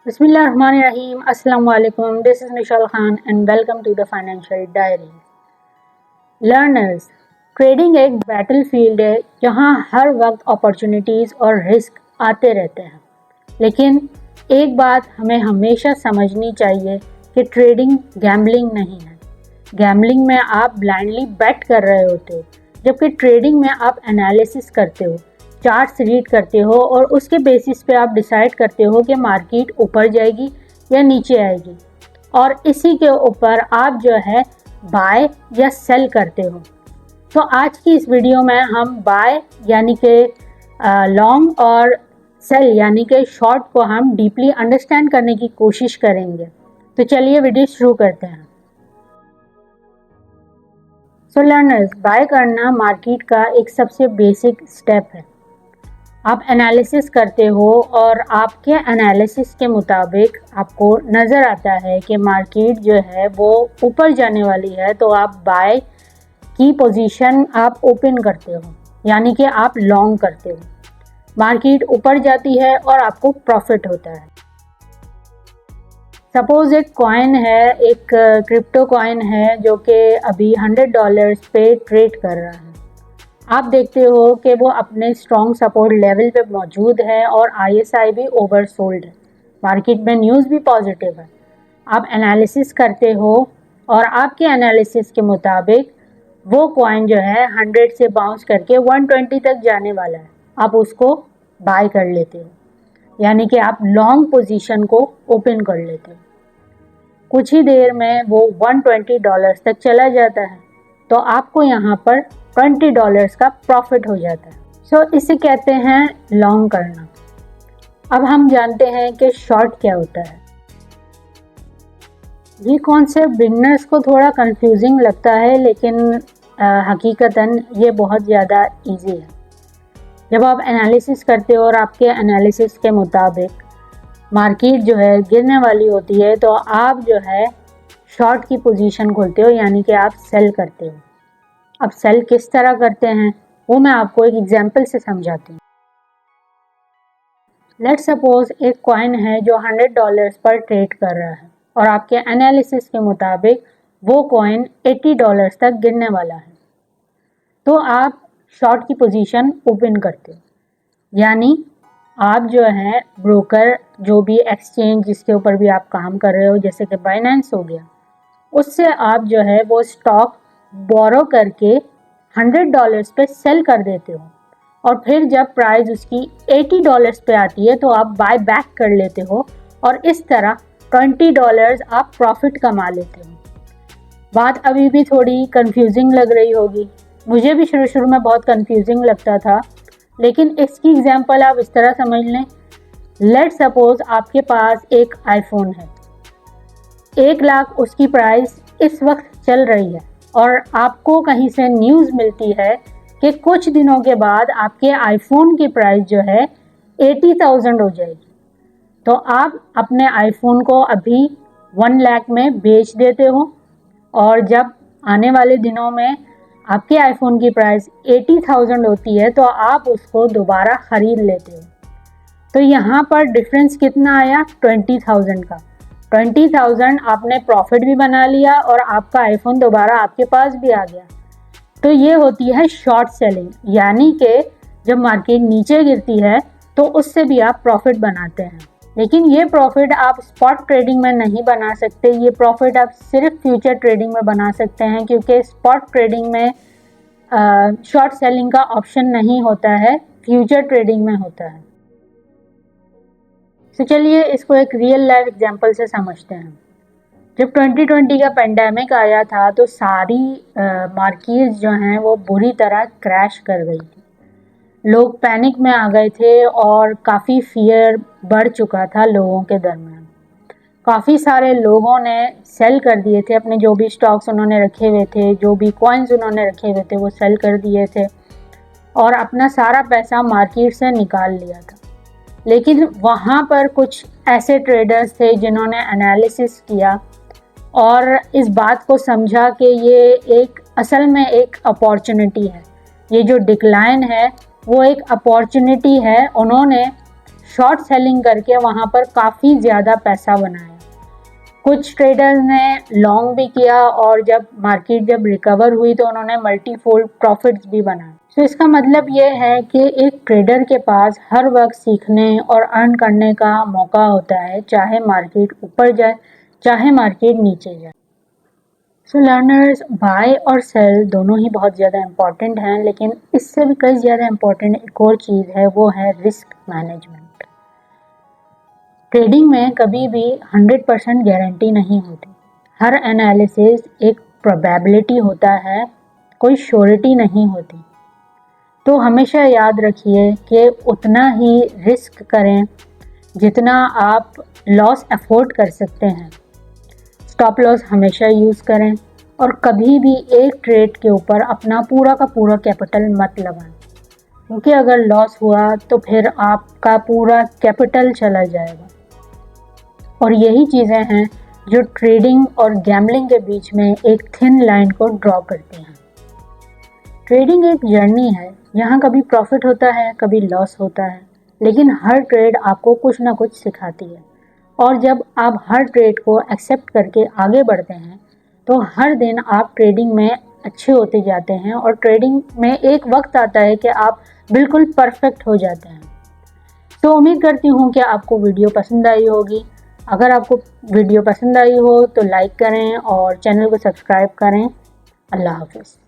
Bismillahirrahmanirrahim. Assalamu alaikum. This is Mishal Khan and welcome to the Financial Diary. Learners, trading एक battlefield है जहां हर वक्त opportunities और risk आते रहते हैं। लेकिन एक बात हमें हमेशा समझनी चाहिए कि ट्रेडिंग गैम्बलिंग नहीं है। गैम्बलिंग में आप ब्लाइंडली बेट कर रहे होते हो, जबकि ट्रेडिंग में आप एनालिसिस करते हो, चार्ट्स रीड करते हो और उसके बेसिस पे आप डिसाइड करते हो कि मार्केट ऊपर जाएगी या नीचे आएगी, और इसी के ऊपर आप जो है बाय या सेल करते हो। तो आज की इस वीडियो में हम बाय यानी कि लॉन्ग और सेल यानी कि शॉर्ट को हम डीपली अंडरस्टैंड करने की कोशिश करेंगे। तो चलिए वीडियो शुरू करते हैं। सो लर्नर्स, बाय करना मार्केट का एक सबसे बेसिक स्टेप है। आप एनालिसिस करते हो और आपके एनालिसिस के मुताबिक आपको नज़र आता है कि मार्केट जो है वो ऊपर जाने वाली है, तो आप बाय की पोजीशन आप ओपन करते हो, यानी कि आप लॉन्ग करते हो। मार्केट ऊपर जाती है और आपको प्रॉफिट होता है। सपोज़ एक कॉइन है, एक क्रिप्टो कॉइन है जो कि अभी $100 पे ट्रेड कर रहा है। आप देखते हो कि वो अपने स्ट्रॉन्ग सपोर्ट लेवल पे मौजूद है और RSI भी ओवरसोल्ड है। मार्केट में न्यूज़ भी पॉजिटिव है। आप एनालिसिस करते हो और आपके एनालिसिस के मुताबिक वो कॉइन जो है 100 से बाउंस करके 120 तक जाने वाला है। आप उसको बाय कर लेते हो, यानी कि आप लॉन्ग पोजीशन को ओपन कर लेते हो। कुछ ही देर में वो $120 तक चला जाता है, तो आपको यहाँ पर $20 का प्रॉफिट हो जाता है। सो इसे कहते हैं लॉन्ग करना। अब हम जानते हैं कि शॉर्ट क्या होता है। ये कॉन्सेप्ट बिगनर्स को थोड़ा कंफ्यूजिंग लगता है, लेकिन हकीकतन ये बहुत ज़्यादा इजी है। जब आप एनालिसिस करते हो और आपके एनालिसिस के मुताबिक मार्केट जो है गिरने वाली होती है, तो आप जो है शॉर्ट की पोजीशन खोलते हो, यानी कि आप सेल करते हो। अब सेल किस तरह करते हैं वो मैं आपको एक एग्जांपल से समझाती हूँ। लेट्स सपोज एक कॉइन है जो $100 पर ट्रेड कर रहा है और आपके एनालिसिस के मुताबिक वो कॉइन $80 तक गिरने वाला है, तो आप शॉर्ट की पोजीशन ओपन करते हो। यानी आप जो है ब्रोकर, जो भी एक्सचेंज जिसके ऊपर भी आप काम कर रहे हो, जैसे कि बाइनेंस हो गया, उससे आप जो है वो स्टॉक बोरो करके $100 पे सेल कर देते हो, और फिर जब प्राइस उसकी $80 पे आती है तो आप बाय बैक कर लेते हो, और इस तरह $20 आप प्रॉफिट कमा लेते हो। बात अभी भी थोड़ी कंफ्यूजिंग लग रही होगी, मुझे भी शुरू शुरू में बहुत कंफ्यूजिंग लगता था, लेकिन इसकी एग्जांपल आप इस तरह समझ लें। लेट्स सपोज आपके पास एक आईफोन है, 1 लाख उसकी प्राइस इस वक्त चल रही है, और आपको कहीं से न्यूज़ मिलती है कि कुछ दिनों के बाद आपके आईफोन की प्राइस जो है 80,000 हो जाएगी। तो आप अपने आईफोन को अभी 1 लाख में बेच देते हो, और जब आने वाले दिनों में आपके आईफोन की प्राइस 80,000 होती है तो आप उसको दोबारा ख़रीद लेते हो। तो यहाँ पर डिफरेंस कितना आया? 20,000 का। 20,000 आपने प्रॉफिट भी बना लिया और आपका आईफोन दोबारा आपके पास भी आ गया। तो ये होती है शॉर्ट सेलिंग, यानी कि जब मार्केट नीचे गिरती है तो उससे भी आप प्रॉफिट बनाते हैं। लेकिन ये प्रॉफिट आप स्पॉट ट्रेडिंग में नहीं बना सकते, ये प्रॉफिट आप सिर्फ फ्यूचर ट्रेडिंग में बना सकते हैं, क्योंकि स्पॉट ट्रेडिंग में शॉर्ट सेलिंग का ऑप्शन नहीं होता है, फ्यूचर ट्रेडिंग में होता है। तो चलिए इसको एक रियल लाइफ एग्जांपल से समझते हैं। जब 2020 का पेंडेमिक आया था तो सारी मार्केट्स जो हैं वो बुरी तरह क्रैश कर गई थी। लोग पैनिक में आ गए थे और काफ़ी फियर बढ़ चुका था लोगों के दरमियान। काफ़ी सारे लोगों ने सेल कर दिए थे अपने जो भी स्टॉक्स उन्होंने रखे हुए थे, जो भी कॉइन्स उन्होंने रखे हुए थे वो सेल कर दिए थे और अपना सारा पैसा मार्केट से निकाल लिया था। लेकिन वहाँ पर कुछ ऐसे ट्रेडर्स थे जिन्होंने एनालिसिस किया और इस बात को समझा कि ये असल में एक अपॉर्चुनिटी है, ये जो डिक्लाइन है वो एक अपॉर्चुनिटी है। उन्होंने शॉर्ट सेलिंग करके वहाँ पर काफ़ी ज़्यादा पैसा बनाया। कुछ ट्रेडर्स ने लॉन्ग भी किया और जब मार्केट जब रिकवर हुई तो उन्होंने मल्टीफोल्ड प्रॉफिट्स भी बनाए। तो इसका मतलब ये है कि एक ट्रेडर के पास हर वक्त सीखने और अर्न करने का मौका होता है, चाहे मार्केट ऊपर जाए चाहे मार्केट नीचे जाए। सो लर्नर्स, बाय और सेल दोनों ही बहुत ज़्यादा इम्पॉर्टेंट हैं, लेकिन इससे भी कई ज़्यादा इम्पॉर्टेंट एक और चीज़ है, वो है रिस्क मैनेजमेंट। ट्रेडिंग में कभी भी 100% गारंटी नहीं होती। हर एनालिसिस एक प्रोबेबिलिटी होता है, कोई श्योरिटी नहीं होती। तो हमेशा याद रखिए कि उतना ही रिस्क करें जितना आप लॉस अफोर्ड कर सकते हैं। स्टॉप लॉस हमेशा यूज़ करें और कभी भी एक ट्रेड के ऊपर अपना पूरा का पूरा कैपिटल मत लगाएं, क्योंकि अगर लॉस हुआ तो फिर आपका पूरा कैपिटल चला जाएगा। और यही चीज़ें हैं जो ट्रेडिंग और गैम्बलिंग के बीच में एक थिन लाइन को ड्रॉ करती हैं। ट्रेडिंग एक जर्नी है, यहाँ कभी प्रॉफिट होता है, कभी लॉस होता है, लेकिन हर ट्रेड आपको कुछ ना कुछ सिखाती है। और जब आप हर ट्रेड को एक्सेप्ट करके आगे बढ़ते हैं तो हर दिन आप ट्रेडिंग में अच्छे होते जाते हैं और ट्रेडिंग में एक वक्त आता है कि आप बिल्कुल परफेक्ट हो जाते हैं। तो उम्मीद करती हूँ कि आपको वीडियो पसंद आई होगी। अगर आपको वीडियो पसंद आई हो तो लाइक करें और चैनल को सब्सक्राइब करें। अल्लाह हाफिज़।